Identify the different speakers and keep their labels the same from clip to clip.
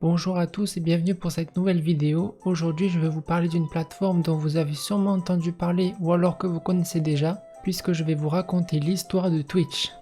Speaker 1: Bonjour à tous et bienvenue pour cette nouvelle vidéo. Aujourd'hui je vais vous parler d'une plateforme dont vous avez sûrement entendu parler ou alors que vous connaissez déjà, puisque je vais vous raconter l'histoire de Twitch.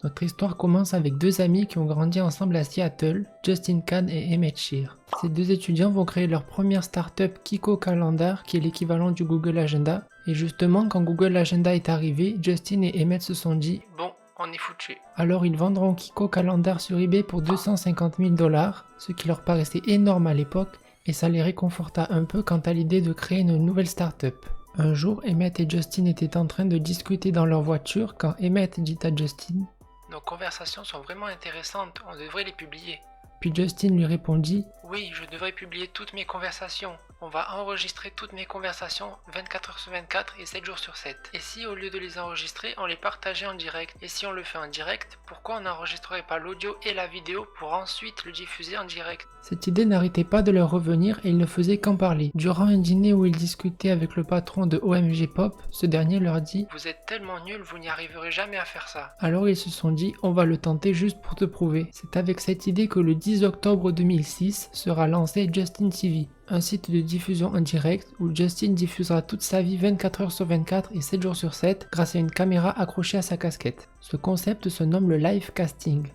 Speaker 1: Notre histoire commence avec deux amis qui ont grandi ensemble à Seattle, Justin Kan et Emmett Shear. Ces deux étudiants vont créer leur première startup Kiko Calendar, qui est l'équivalent du Google Agenda. Et justement, quand Google Agenda est arrivé, Justin et Emmett se sont dit « Bon, on est foutus ». Alors ils vendront Kiko Calendar sur eBay pour 250 000 $, ce qui leur paraissait énorme à l'époque, et ça les réconforta un peu quant à l'idée de créer une nouvelle startup. Un jour, Emmett et Justin étaient en train de discuter dans leur voiture quand Emmett dit à Justin « Nos conversations sont vraiment intéressantes, on devrait les publier ». Puis Justin lui répondit « Oui, je devrais publier toutes mes conversations. On va enregistrer toutes mes conversations 24 heures sur 24 et 7 jours sur 7. Et si au lieu de les enregistrer, on les partageait en direct? Et si on le fait en direct, pourquoi on n'enregistrerait pas l'audio et la vidéo pour ensuite le diffuser en direct ?» Cette idée n'arrêtait pas de leur revenir et ils ne faisaient qu'en parler. Durant un dîner où ils discutaient avec le patron de OMG Pop, ce dernier leur dit « Vous êtes tellement nuls, vous n'y arriverez jamais à faire ça. » Alors ils se sont dit « On va le tenter juste pour te prouver. » C'est avec cette idée que le 10 octobre 2006 sera lancé Justin TV, un site de diffusion en direct où Justin diffusera toute sa vie 24 heures sur 24 et 7 jours sur 7 grâce à une caméra accrochée à sa casquette. Ce concept se nomme le live casting.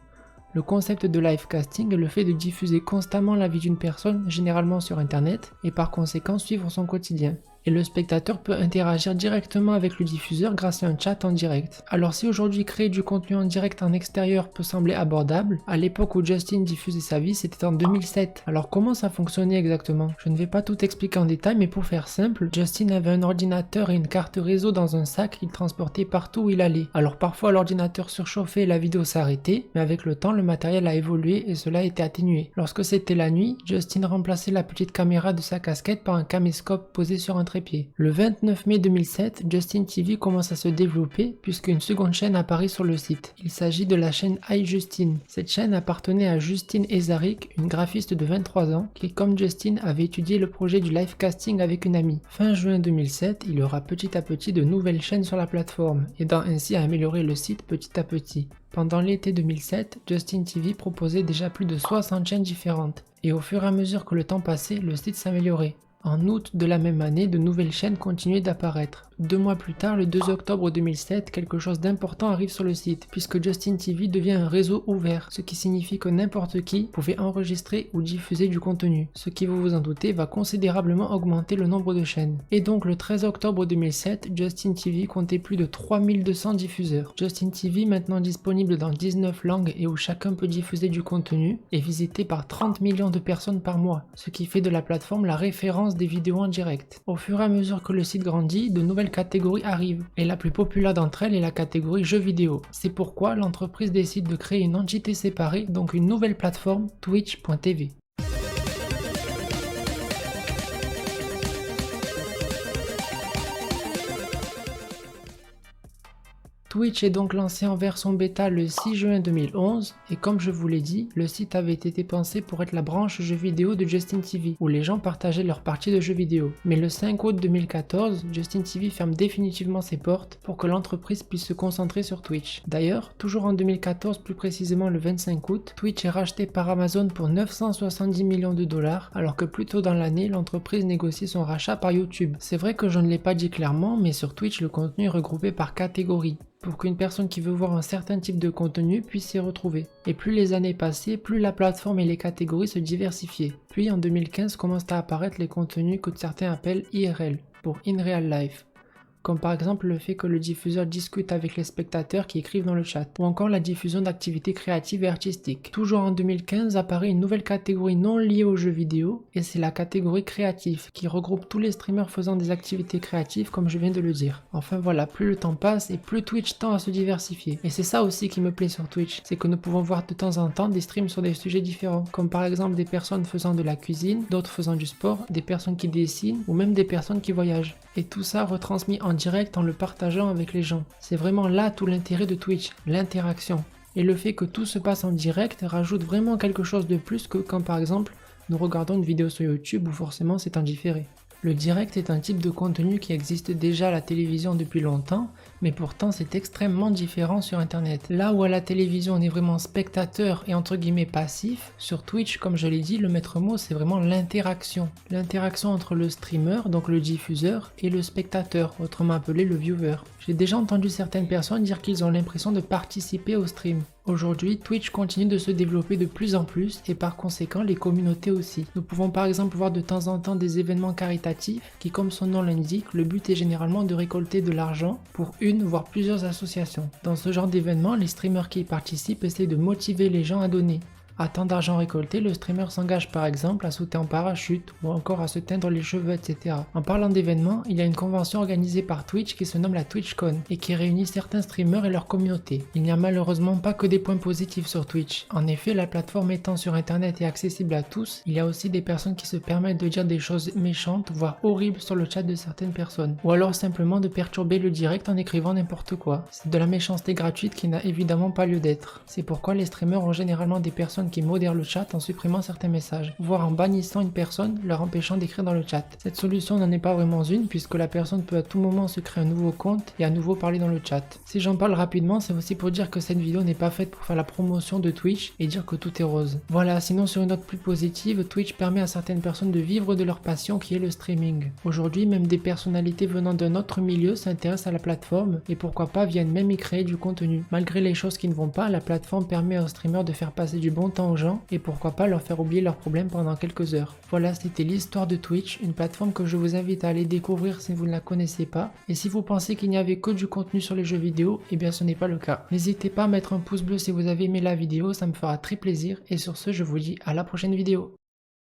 Speaker 1: Le concept de live casting est le fait de diffuser constamment la vie d'une personne, généralement sur internet, et par conséquent suivre son quotidien. Et le spectateur peut interagir directement avec le diffuseur grâce à un chat en direct. Alors si aujourd'hui créer du contenu en direct en extérieur peut sembler abordable, à l'époque où Justin diffusait sa vie c'était en 2007. Alors comment ça fonctionnait exactement? Je ne vais pas tout expliquer en détail, mais pour faire simple, Justin avait un ordinateur et une carte réseau dans un sac qu'il transportait partout où il allait. Alors parfois l'ordinateur surchauffait et la vidéo s'arrêtait, mais avec le temps le matériel a évolué et cela a été atténué. Lorsque c'était la nuit, Justin remplaçait la petite caméra de sa casquette par un caméscope posé sur un trépied. Le 29 mai 2007, Justin TV commence à se développer puisqu'une seconde chaîne apparaît sur le site. Il s'agit de la chaîne iJustin. Cette chaîne appartenait à Justine Ezarik, une graphiste de 23 ans qui, comme Justin, avait étudié le projet du live casting avec une amie. Fin juin 2007, il y aura petit à petit de nouvelles chaînes sur la plateforme, aidant ainsi à améliorer le site petit à petit. Pendant l'été 2007, Justin TV proposait déjà plus de 60 chaînes différentes, et au fur et à mesure que le temps passait, le site s'améliorait. En août de la même année, de nouvelles chaînes continuaient d'apparaître. 2 mois plus tard, le 2 octobre 2007, quelque chose d'important arrive sur le site, puisque Justin TV devient un réseau ouvert, ce qui signifie que n'importe qui pouvait enregistrer ou diffuser du contenu, ce qui, vous vous en doutez, va considérablement augmenter le nombre de chaînes. Et donc le 13 octobre 2007, Justin TV comptait plus de 3200 diffuseurs. Justin TV, maintenant disponible dans 19 langues et où chacun peut diffuser du contenu, est visité par 30 millions de personnes par mois, ce qui fait de la plateforme la référence des vidéos en direct. Au fur et à mesure que le site grandit, de nouvelles catégories arrivent, et la plus populaire d'entre elles est la catégorie jeux vidéo. C'est pourquoi l'entreprise décide de créer une entité séparée, donc une nouvelle plateforme, Twitch.tv. Twitch est donc lancé en version bêta le 6 juin 2011 et comme je vous l'ai dit, le site avait été pensé pour être la branche jeux vidéo de Justin TV où les gens partageaient leurs parties de jeux vidéo. Mais le 5 août 2014, Justin TV ferme définitivement ses portes pour que l'entreprise puisse se concentrer sur Twitch. D'ailleurs, toujours en 2014, plus précisément le 25 août, Twitch est racheté par Amazon pour 970 millions de dollars alors que plus tôt dans l'année, l'entreprise négocie son rachat par YouTube. C'est vrai que je ne l'ai pas dit clairement, mais sur Twitch, le contenu est regroupé par catégorie, pour qu'une personne qui veut voir un certain type de contenu puisse s'y retrouver. Et plus les années passaient, plus la plateforme et les catégories se diversifiaient. Puis en 2015 commencent à apparaître les contenus que certains appellent IRL, pour In Real Life. Comme par exemple le fait que le diffuseur discute avec les spectateurs qui écrivent dans le chat, ou encore la diffusion d'activités créatives et artistiques. Toujours en 2015 apparaît une nouvelle catégorie non liée aux jeux vidéo, et c'est la catégorie créatif, qui regroupe tous les streamers faisant des activités créatives comme je viens de le dire. Enfin voilà, plus le temps passe et plus Twitch tend à se diversifier. Et c'est ça aussi qui me plaît sur Twitch, c'est que nous pouvons voir de temps en temps des streams sur des sujets différents, comme par exemple des personnes faisant de la cuisine, d'autres faisant du sport, des personnes qui dessinent, ou même des personnes qui voyagent. Et tout ça retransmis en direct en le partageant avec les gens. C'est vraiment là tout l'intérêt de Twitch, l'interaction. Et le fait que tout se passe en direct rajoute vraiment quelque chose de plus que quand par exemple nous regardons une vidéo sur YouTube où forcément c'est en différé. Le direct est un type de contenu qui existe déjà à la télévision depuis longtemps, mais pourtant c'est extrêmement différent sur internet. Là où à la télévision on est vraiment spectateur et entre guillemets passif, sur Twitch, comme je l'ai dit, le maître mot c'est vraiment l'interaction. L'interaction entre le streamer, donc le diffuseur, et le spectateur, autrement appelé le viewer. J'ai déjà entendu certaines personnes dire qu'ils ont l'impression de participer au stream. Aujourd'hui, Twitch continue de se développer de plus en plus et par conséquent les communautés aussi. Nous pouvons par exemple voir de temps en temps des événements caritatifs qui, comme son nom l'indique, le but est généralement de récolter de l'argent pour une voire plusieurs associations. Dans ce genre d'événements, les streamers qui y participent essaient de motiver les gens à donner. À tant d'argent récolté, le streamer s'engage par exemple à sauter en parachute ou encore à se teindre les cheveux, etc. En parlant d'événements, il y a une convention organisée par Twitch qui se nomme la TwitchCon et qui réunit certains streamers et leur communauté. Il n'y a malheureusement pas que des points positifs sur Twitch. En effet, la plateforme étant sur internet et accessible à tous, il y a aussi des personnes qui se permettent de dire des choses méchantes, voire horribles sur le chat de certaines personnes. Ou alors simplement de perturber le direct en écrivant n'importe quoi. C'est de la méchanceté gratuite qui n'a évidemment pas lieu d'être. C'est pourquoi les streamers ont généralement des personnes qui modèrent le chat en supprimant certains messages, voire en bannissant une personne, leur empêchant d'écrire dans le chat. Cette solution n'en est pas vraiment une puisque la personne peut à tout moment se créer un nouveau compte et à nouveau parler dans le chat. Si j'en parle rapidement, c'est aussi pour dire que cette vidéo n'est pas faite pour faire la promotion de Twitch et dire que tout est rose. Voilà, sinon sur une note plus positive, Twitch permet à certaines personnes de vivre de leur passion qui est le streaming. Aujourd'hui, même des personnalités venant d'un autre milieu s'intéressent à la plateforme et pourquoi pas viennent même y créer du contenu. Malgré les choses qui ne vont pas, la plateforme permet aux streamers de faire passer du bon temps aux gens et pourquoi pas leur faire oublier leurs problèmes pendant quelques heures. Voilà, c'était l'histoire de Twitch, une plateforme que je vous invite à aller découvrir si vous ne la connaissez pas. Et si vous pensez qu'il n'y avait que du contenu sur les jeux vidéo, eh bien ce n'est pas le cas. N'hésitez pas à mettre un pouce bleu si vous avez aimé la vidéo, ça me fera très plaisir. Et sur ce, je vous dis à la prochaine vidéo.